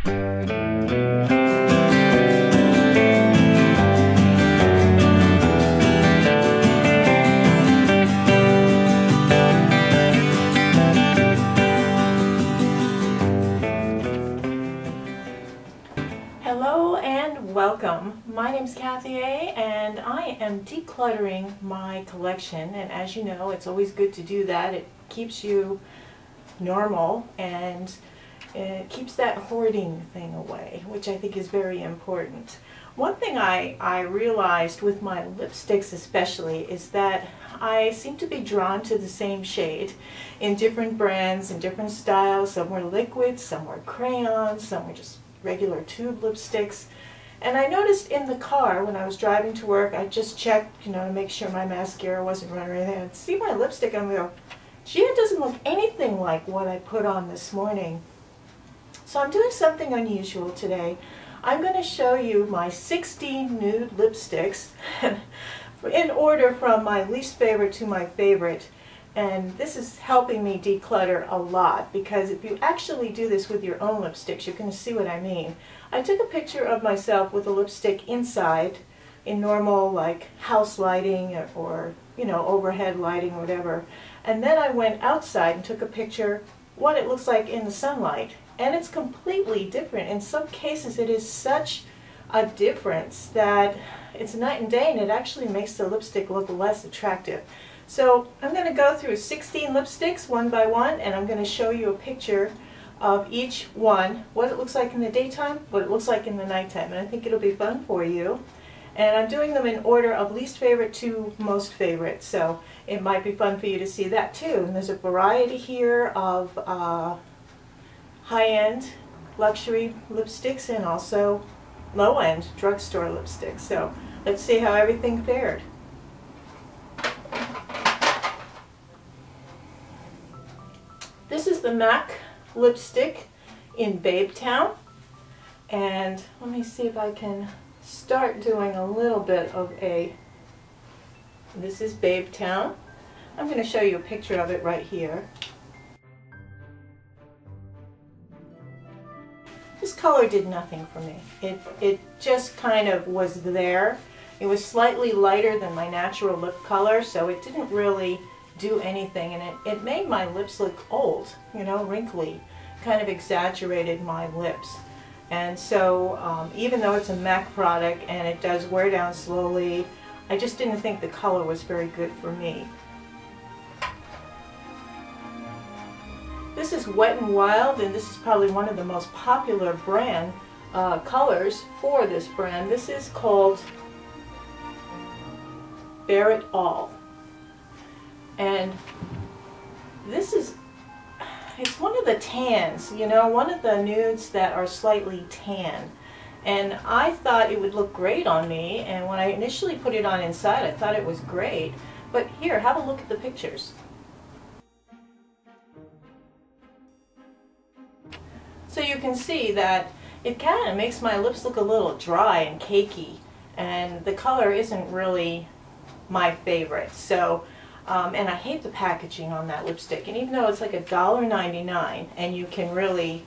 Hello and welcome. My name's Kathy A. and I am decluttering my collection, and as you know, it's always good to do that. It keeps you normal and it keeps that hoarding thing away, which I think is very important. One thing I realized with my lipsticks especially is that I seem to be drawn to the same shade in different brands and different styles. Some were liquid, some were crayon, some were just regular tube lipsticks. And I noticed in the car when I was driving to work, I just checked, to make sure my mascara wasn't running or anything. I'd see my lipstick and I'd go, gee, it doesn't look anything like what I put on this morning. So I'm doing something unusual today. I'm going to show you my 16 nude lipsticks in order from my least favorite to my favorite. And this is helping me declutter a lot, because if you actually do this with your own lipsticks, you're going to see what I mean. I took a picture of myself with a lipstick inside in normal like house lighting or overhead lighting or whatever. And then I went outside and took a picture what it looks like in the sunlight. And it's completely different. In some cases it is such a difference that it's night and day, and it actually makes the lipstick look less attractive. So I'm going to go through 16 lipsticks one by one, and I'm going to show you a picture of each one, what it looks like in the daytime, what it looks like in the nighttime, and I think it'll be fun for you. And I'm doing them in order of least favorite to most favorite, so it might be fun for you to see that too. And there's a variety here of high-end luxury lipsticks and also low-end drugstore lipsticks. So let's see how everything fared. This is the MAC lipstick in Babetown, and let me see if I can start doing a little bit of this is Babetown. I'm going to show you a picture of it right here. This color did nothing for me. It just kind of was there. It was slightly lighter than my natural lip color, so it didn't really do anything, and it made my lips look old, wrinkly, kind of exaggerated my lips. And so even though it's a MAC product and it does wear down slowly, I just didn't think the color was very good for me. This is WETnWILD, and this is probably one of the most popular brand colors for this brand. This is called Bare It All. And this is, it's one of the tans, one of the nudes that are slightly tan. And I thought it would look great on me, and when I initially put it on inside, I thought it was great. But here, have a look at the pictures. So you can see that it kind of makes my lips look a little dry and cakey, and the color isn't really my favorite. So and I hate the packaging on that lipstick, and even though it's like $1.99 and you can really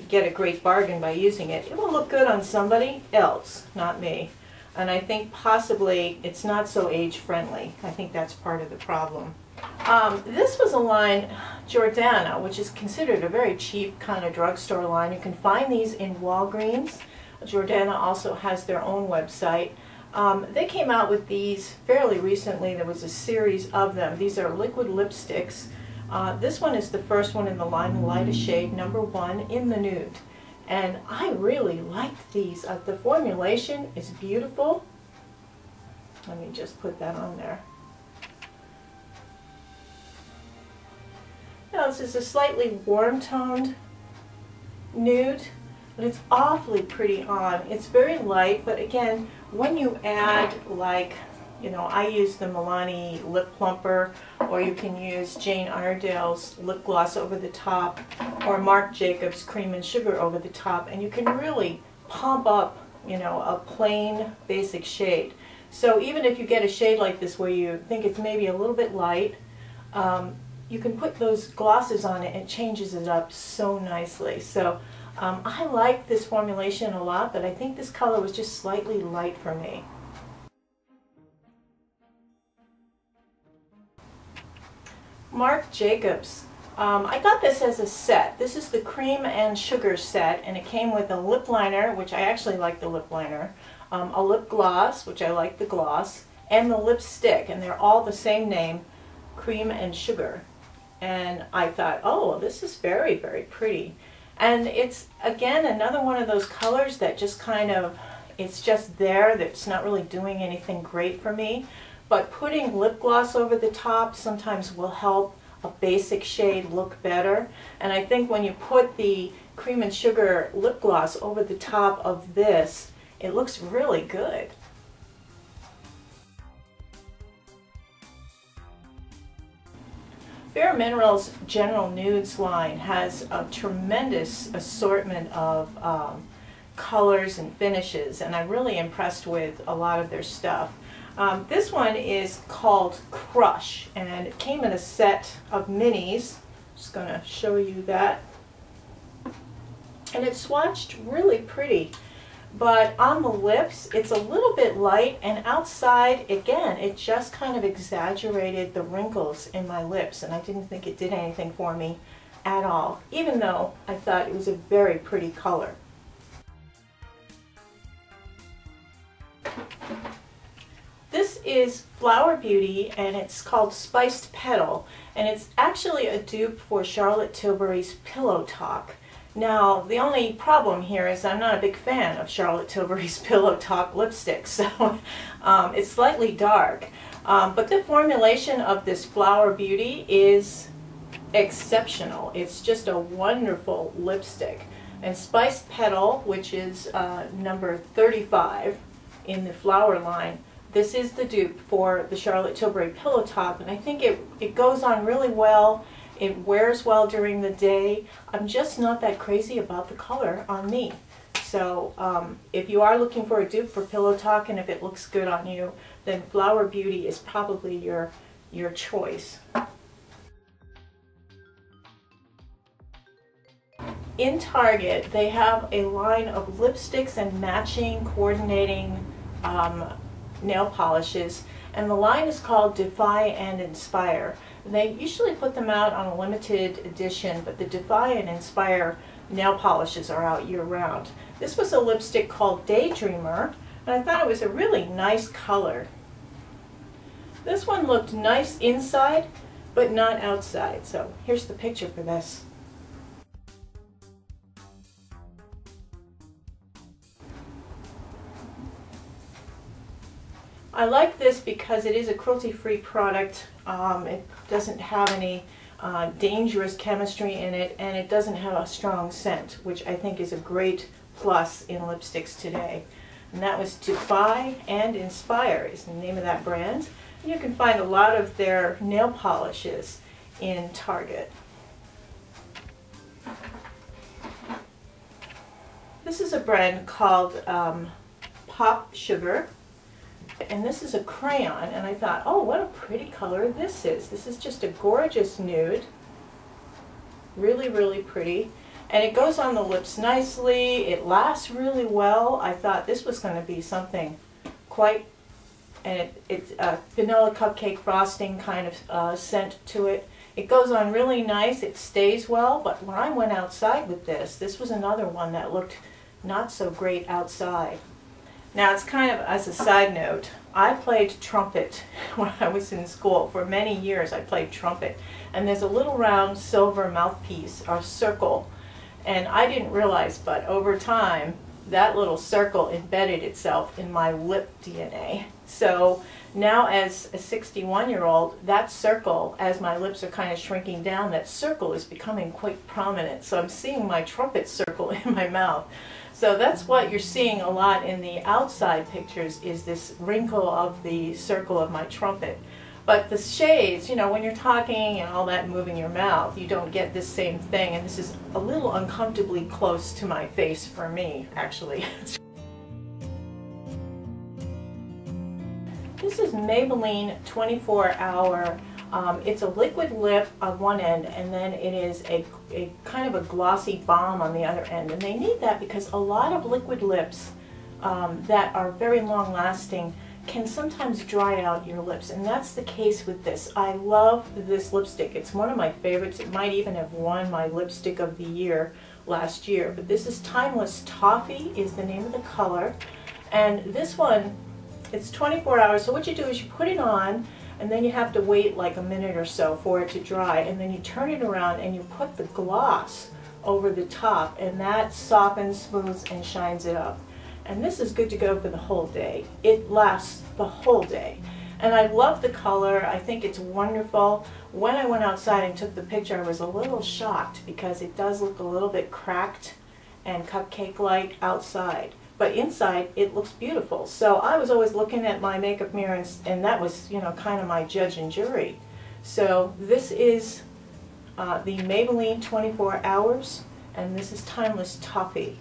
get a great bargain by using it, it will look good on somebody else, not me. And I think possibly it's not so age friendly. I think that's part of the problem. This was a line, Jordana, which is considered a very cheap kind of drugstore line. You can find these in Walgreens. Jordana also has their own website. They came out with these fairly recently. There was a series of them. These are liquid lipsticks. This one is the first one in the line, the lightest shade, number 1 in the nude. And I really like these. The formulation is beautiful. Let me just put that on there. Now this is a slightly warm-toned nude, but it's awfully pretty on. It's very light, but again, when you add, like, I use the Milani Lip Plumper, or you can use Jane Iredale's lip gloss over the top, or Marc Jacobs Cream and Sugar over the top, and you can really pump up, a plain basic shade. So even if you get a shade like this where you think it's maybe a little bit light, you can put those glosses on it and it changes it up so nicely. So I like this formulation a lot, but I think this color was just slightly light for me. Marc Jacobs. I got this as a set. This is the cream and sugar set, and it came with a lip liner, which I actually like the lip liner, a lip gloss, which I like the gloss, and the lipstick, and they're all the same name, Cream and Sugar. And I thought, oh, this is very, very pretty. And it's, again, another one of those colors that just kind of, it's just there, that's not really doing anything great for me. But putting lip gloss over the top sometimes will help a basic shade look better. And I think when you put the Cream and Sugar lip gloss over the top of this, it looks really good. Bare Minerals General Nudes line has a tremendous assortment of colors and finishes, and I'm really impressed with a lot of their stuff. This one is called Crush, and it came in a set of minis. Just going to show you that. And it's swatched really pretty, but on the lips it's a little bit light, and outside, again, it just kind of exaggerated the wrinkles in my lips, and I didn't think it did anything for me at all, even though I thought it was a very pretty color. This is Flower Beauty, and it's called Spiced Petal, and it's actually a dupe for Charlotte Tilbury's Pillow Talk. Now, the only problem here is I'm not a big fan of Charlotte Tilbury's Pillow Talk lipstick, so it's slightly dark. But the formulation of this Flower Beauty is exceptional. It's just a wonderful lipstick. And Spiced Petal, which is number 35 in the Flower line, this is the dupe for the Charlotte Tilbury Pillow Talk, and I think it goes on really well. It wears well during the day. I'm just not that crazy about the color on me. So if you are looking for a dupe for Pillow Talk, and if it looks good on you, then Flower Beauty is probably your choice. In Target, they have a line of lipsticks and matching, coordinating nail polishes, and the line is called Defy and Inspire. They usually put them out on a limited edition, but the Defy and Inspire nail polishes are out year-round. This was a lipstick called Daydreamer, and I thought it was a really nice color. This one looked nice inside, but not outside, so here's the picture for this. I like this because it is a cruelty-free product. It doesn't have any dangerous chemistry in it, and it doesn't have a strong scent, which I think is a great plus in lipsticks today. And that was Defy and Inspire is the name of that brand. And you can find a lot of their nail polishes in Target. This is a brand called Pop Sugar. And this is a crayon, and I thought, oh, what a pretty color this is. This is just a gorgeous nude. Really, really pretty. And it goes on the lips nicely. It lasts really well. I thought this was going to be something quite, and it's a vanilla cupcake frosting kind of scent to it. It goes on really nice. It stays well, but when I went outside with this, this was another one that looked not so great outside. Now, it's kind of, as a side note, I played trumpet when I was in school. For many years I played trumpet, and there's a little round silver mouthpiece or circle, and I didn't realize, but over time that little circle embedded itself in my lip DNA. So now as a 61-year-old, that circle, as my lips are kind of shrinking down, that circle is becoming quite prominent. So I'm seeing my trumpet circle in my mouth. So that's what you're seeing a lot in the outside pictures, is this wrinkle of the circle of my trumpet. But the shades, you know, when you're talking and all that, moving your mouth, you don't get this same thing, and this is a little uncomfortably close to my face for me, actually. This is Maybelline 24-hour It's a liquid lip on one end, and then it is a kind of a glossy balm on the other end. And they need that because a lot of liquid lips that are very long lasting can sometimes dry out your lips, and that's the case with this. I love this lipstick. It's one of my favorites. It might even have won my lipstick of the year last year. But this is Timeless Toffee is the name of the color, and this one, it's 24 hours. So what you do is you put it on, and then you have to wait like a minute or so for it to dry, and then you turn it around and you put the gloss over the top, and that softens, smooths, and shines it up. And this is good to go for the whole day. It lasts the whole day. And I love the color. I think it's wonderful. When I went outside and took the picture, I was a little shocked because it does look a little bit cracked and cupcake-like outside. But inside, it looks beautiful. So I was always looking at my makeup mirror, and that was, you know, kind of my judge and jury. So this is the Maybelline 24 Hours, and this is Timeless Toffee.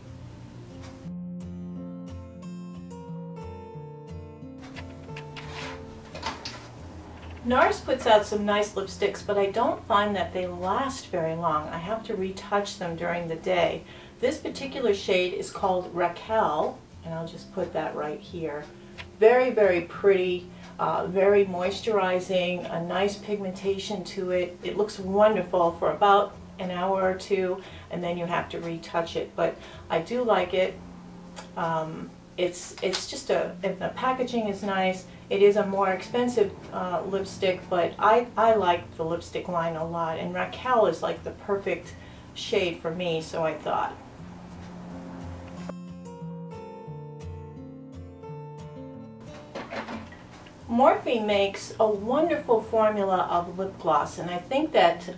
NARS puts out some nice lipsticks, but I don't find that they last very long. I have to retouch them during the day. This particular shade is called Raquel, and I'll just put that right here. Very, very pretty, very moisturizing, a nice pigmentation to it. It looks wonderful for about an hour or two, and then you have to retouch it. But I do like it. It's just the packaging is nice. It is a more expensive lipstick, but I like the lipstick line a lot, and Raquel is like the perfect shade for me, so I thought. Morphe makes a wonderful formula of lip gloss, and I think that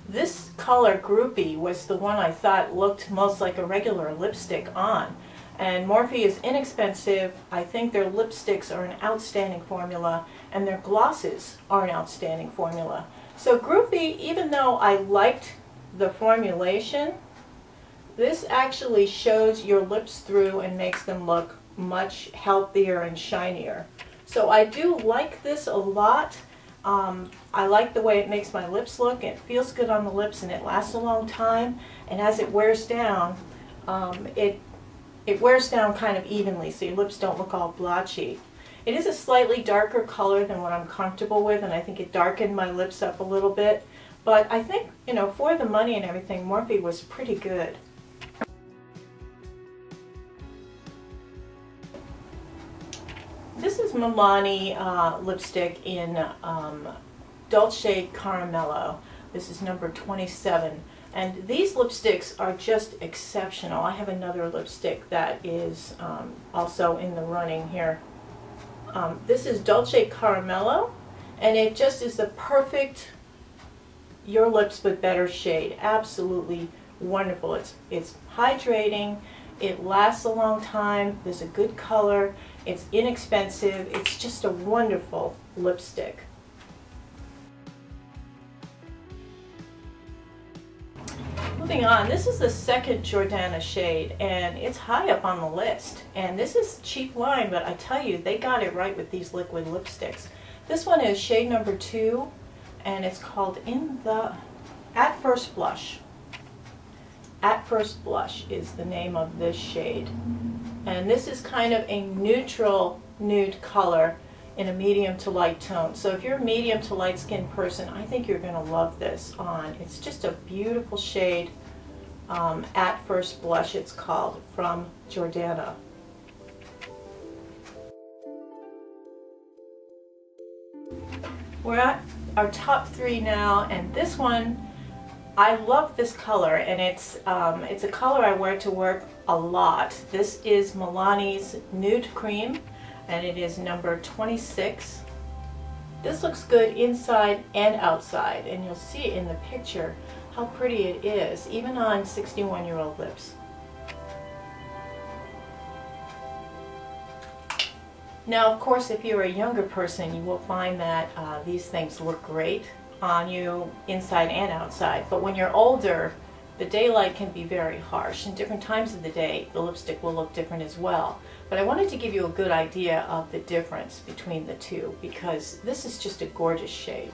this color Groupie was the one I thought looked most like a regular lipstick on. And Morphe is inexpensive. I think their lipsticks are an outstanding formula, and their glosses are an outstanding formula. So Groupie, even though I liked the formulation, this actually shows your lips through and makes them look much healthier and shinier. So I do like this a lot. I like the way it makes my lips look. It feels good on the lips, and it lasts a long time. And as it wears down, it wears down kind of evenly, so your lips don't look all blotchy. It is a slightly darker color than what I'm comfortable with, and I think it darkened my lips up a little bit. But I think, you know, for the money and everything, Morphe was pretty good. This is Milani lipstick in Dolce Caramello. This is number 27. And these lipsticks are just exceptional. I have another lipstick that is also in the running here. This is Dolce Caramello, and it just is the perfect your lips but better shade. Absolutely wonderful. It's hydrating, it lasts a long time, there's a good color, it's inexpensive, it's just a wonderful lipstick. Moving on, this is the second Jordana shade, and it's high up on the list. And this is cheap wine, but I tell you, they got it right with these liquid lipsticks. This one is shade number 2, and it's called At First Blush. At First Blush is the name of this shade. And this is kind of a neutral nude color in a medium to light tone. So if you're a medium to light skinned person, I think you're going to love this on. It's just a beautiful shade. At First Blush it's called, from Jordana. We're at our top 3 now, and this one, I love this color, and it's a color I wear to work a lot. This is Milani's Nude Cream, and it is number 26. This looks good inside and outside, and you'll see in the picture how pretty it is, even on 61-year-old lips. Now, of course, if you're a younger person, you will find that these things look great on you inside and outside. But when you're older, the daylight can be very harsh, and different times of the day the lipstick will look different as well. But I wanted to give you a good idea of the difference between the two, because this is just a gorgeous shade.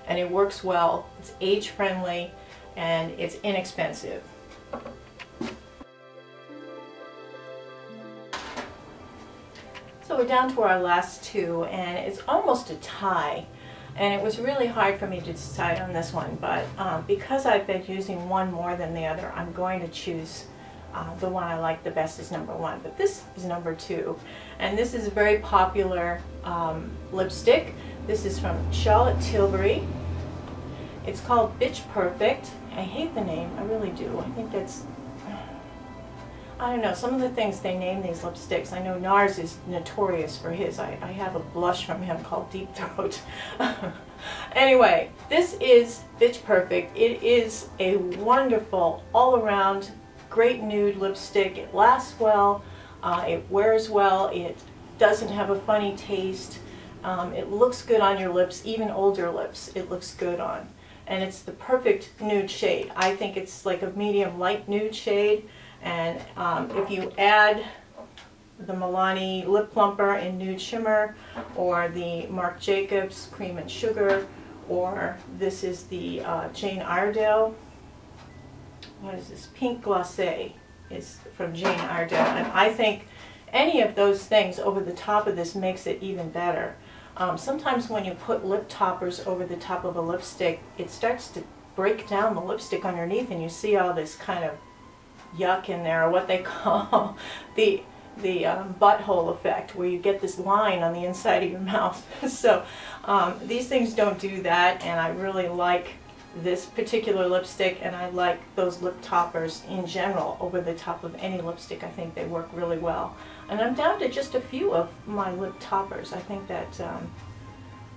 and it works well. It's age friendly and it's inexpensive. So we're down to our last two, and it's almost a tie. And it was really hard for me to decide on this one, but because I've been using one more than the other, I'm going to choose the one I like the best is number one. But this is number two, and this is a very popular lipstick. This is from Charlotte Tilbury. It's called Bitch Perfect. I hate the name, I really do. I think that's, I don't know, some of the things they name these lipsticks. I know NARS is notorious for his. I have a blush from him called Deep Throat. Anyway, this is Bitch Perfect. It is a wonderful, all-around, great nude lipstick. It lasts well, it wears well, it doesn't have a funny taste. It looks good on your lips, even older lips it looks good on. And it's the perfect nude shade. I think it's like a medium light nude shade. And if you add the Milani Lip Plumper in Nude Shimmer, or the Marc Jacobs Cream and Sugar, or this is the Jane Iredale, what is this, Pink Glacé is from Jane Iredale, and I think any of those things over the top of this makes it even better. Sometimes when you put lip toppers over the top of a lipstick, it starts to break down the lipstick underneath, and you see all this kind of yuck in there, or what they call the butthole effect, where you get this line on the inside of your mouth. So these things don't do that, and I really like this particular lipstick, and I like those lip toppers in general over the top of any lipstick. I think they work really well. And I'm down to just a few of my lip toppers. I think that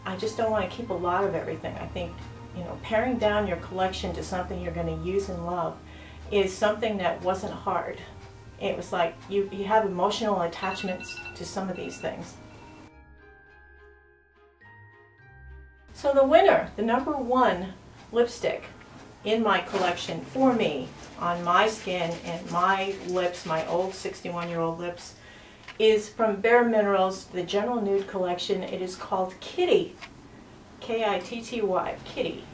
I just don't want to keep a lot of everything. I think, you know, paring down your collection to something you're going to use and love is something that wasn't hard. It was like you have emotional attachments to some of these things. So the winner, the number one lipstick in my collection for me, on my skin and my lips, my old 61-year-old lips, is from Bare Minerals, the General Nude collection. It is called Kitty, K-I-T-T-Y, Kitty.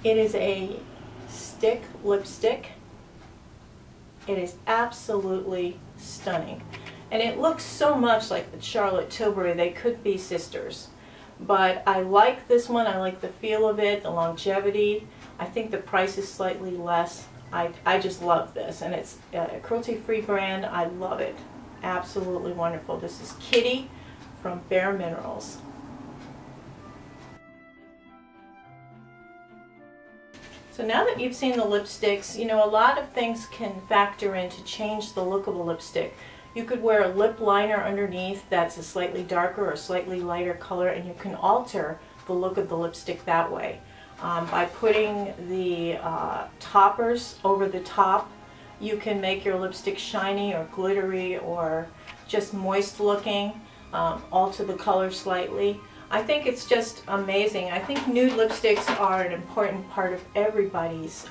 It is a stick lipstick. It is absolutely stunning. And it looks so much like the Charlotte Tilbury. They could be sisters. But I like this one. I like the feel of it, the longevity. I think the price is slightly less. I just love this. And it's a cruelty-free brand. I love it. Absolutely wonderful. This is Kitty from Bare Minerals. So now that you've seen the lipsticks, you know, a lot of things can factor in to change the look of a lipstick. You could wear a lip liner underneath that's a slightly darker or slightly lighter color, and you can alter the look of the lipstick that way. By putting the toppers over the top, you can make your lipstick shiny or glittery or just moist looking, alter the color slightly. I think it's just amazing. I think nude lipsticks are an important part of everybody's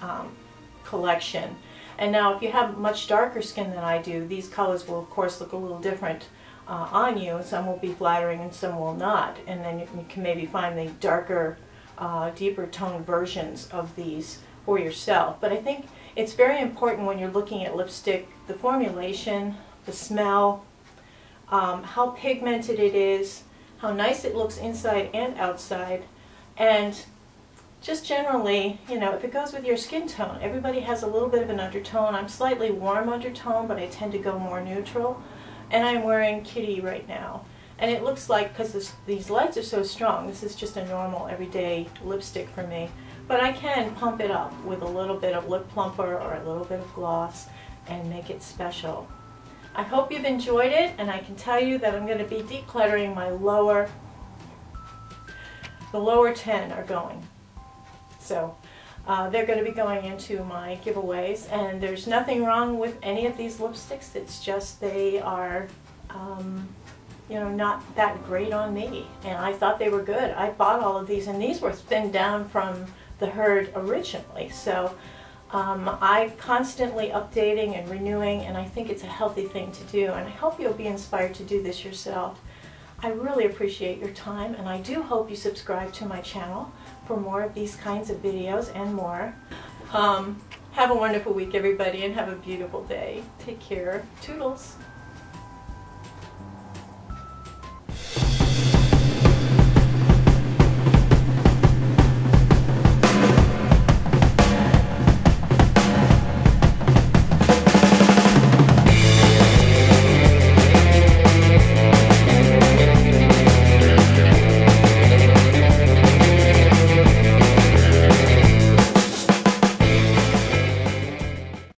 collection. And now if you have much darker skin than I do, these colors will of course look a little different on you. Some will be flattering and some will not. And then you can maybe find the darker, deeper toned versions of these for yourself. But I think it's very important when you're looking at lipstick, the formulation, the smell, how pigmented it is, how nice it looks inside and outside, and just generally, you know, if it goes with your skin tone. Everybody has a little bit of an undertone. I'm slightly warm undertone, but I tend to go more neutral. And I'm wearing Kitty right now. And it looks like, because these lights are so strong, this is just a normal everyday lipstick for me. But I can pump it up with a little bit of lip plumper or a little bit of gloss and make it special. I hope you've enjoyed it, and I can tell you that I'm going to be decluttering my the lower 10 are going. So they're going to be going into my giveaways, and there's nothing wrong with any of these lipsticks. It's just they are, you know, not that great on me, and I thought they were good. I bought all of these, and these were thinned down from the herd originally. So I'm constantly updating and renewing, and I think it's a healthy thing to do, and I hope you'll be inspired to do this yourself. I really appreciate your time, and I do hope you subscribe to my channel. for more of these kinds of videos and more. Have a wonderful week, everybody, and have a beautiful day. Take care. Toodles.